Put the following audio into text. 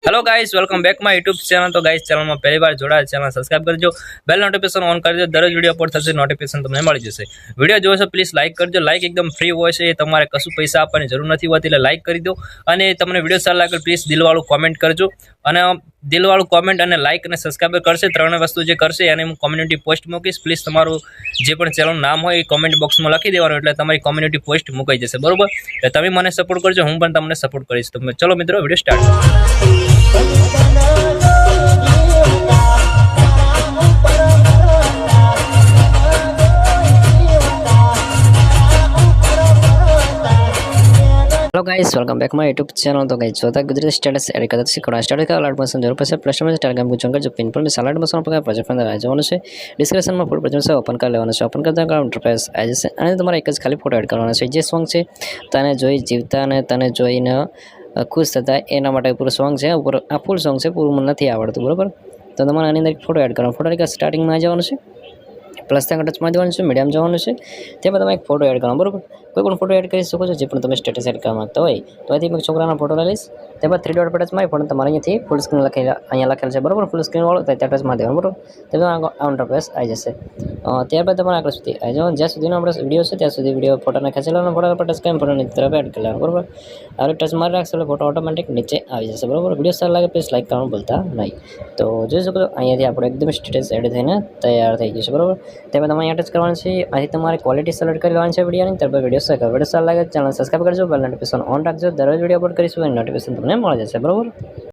Hello guys welcome back my YouTube channel. तो guys channel में पहली बार जोड़ा चैनल सब्सक्राइब करजो, बेल नोटिफिकेशन ऑन कर दो। दररोज वीडियो अपलोड थશે नोटिफिकेशन તમને મળી જશે। વિડિયો જોવો છો પ્લીઝ લાઈક કરજો। લાઈક એકદમ ફ્રી હોય છે, તમારે કશું પૈસા આપવાની જરૂર નથી હોતી, એટલે લાઈક કરી દો। અને તમને વિડિયો સારો લાગે પ્લીઝ દિલવાળું કોમેન્ટ કરજો। અને દિલવાળું કોમેન્ટ અને લાઈક અને સબસ્ક્રાઇબ કરશે, ત્રણ વસ્તુ જે કરશે એને હું કોમ્યુનિટી પોસ્ટ મૂકીશ। પ્લીઝ તમારું જે પણ ચેનલનું નામ હોય એ કોમેન્ટ બોક્સમાં લખી દેવાનું, એટલે તમારી કોમ્યુનિટી પોસ્ટ મુકાઈ જશે, બરોબર। એટલે તમે મને સપોર્ટ કરજો, હું પણ તમને સપોર્ટ કરીશ। તો ચલો મિત્રો video start. Hello guys welcome back my YouTube channel. तो गाइस જોતા ગુજરાતી સ્ટેટસ એડ કરતા શીખવા સ્ટાર્ટ કરવા એડમિશન જરૂર પડશે। પ્લસ માં ટેલિગ્રામ ગ્રુપ જોઈન કરજો। પિન પર મેં સાલા એડમિશન પર પ્રોજેક્ટ અંદર આવી જવાનું છે। ડિસ્ક્રિપ્શનમાં ફૂલ પ્રોજેક્ટ છે, ઓપન કરી લેવાનું છે। ઓપન કરતા કામ ઇન્ટરફેસ આવી જશે અને તમારે એક જ ખાલી ફોટો એડ કરવાનો છે। જે સોંગ છે તને જોઈ જીવતા અને તને જોઈને ખુશ થતા એના માટે પૂરું સોંગ છે। ઉપર આ ફૂલ સોંગ છે, પૂરું મને નથી આવડતું, બરોબર। તો તમારે આની અંદર એક ફોટો એડ કરવાનો। ફોટો એક સ્ટાર્ટિંગમાં આવી જવાનું છે, પ્લસ ત્યાં ટચમાં જવાનું છે, મીડિયમ જવાનું છે, ત્યારબાદ તમે એક ફોટો એડ કરવાનો, બરોબર। કોઈ પણ ફોટો એડ કરી શકો છો, જે પણ તમે સ્ટેટસ એડ કરવા માંગતા હોય। તો અહીંથી મેં છોકરાનો ફોટો લઈ લઈશ। ત્યારબાદ 3 ડોટ પર ટચ મારી ફોટો તમારે અહીંયાથી ફૂલ સ્ક્રીન લખેલા અહીંયા લખેલ છે, બરોબર। ફૂલ સ્ક્રીન વાળો ત્યાં ટચ મારી દેવાનું, બરોબર। ત્યારબાદ આ ઇન્ટરફેસ આવી જશે। ત્યારબાદ તમારે આગળ સુધી આવી જવાનું, જ્યાં સુધીનો આપણે વિડીયો છે ત્યાં સુધી વિડીયો ફોટોને ખેંચી લેવાનો। ફોટો પર ટચ કરીને ફોટોની તરફ એડ કરી લેવાનો, બરોબર। હવે ટચ મારી રાખશો એટલે ફોટો ઓટોમેટિક નીચે આવી જશે, બરોબર। વિડીયો સારો લાગે પ્લીઝ લાઈક કરવાનું ભૂલતા નહીં। તો જોઈ શકો છો અહીંયાથી આપણે એકદમ સ્ટેટસ એડ થઈને તૈયાર થઈ ગયું છે, બરોબર। ત્યારબાદ તમે અહીંયા ટચ કરવાનું છે, અહીંથી તમારે ક્વોલિટી સિલેક્ટ કરી લેવાની છે વિડીયોની। ત્યારબાદ વિડીયો સારો લાગે ચેનલ સબસ્ક્રાઇબ કરજો, બેલ નોટિફિકેશન ઓન રાખજો। દરરોજ વિડીયો અપલોડ કરીશું અને નોટિફિકેશન તમને મળી જશે, બરોબર।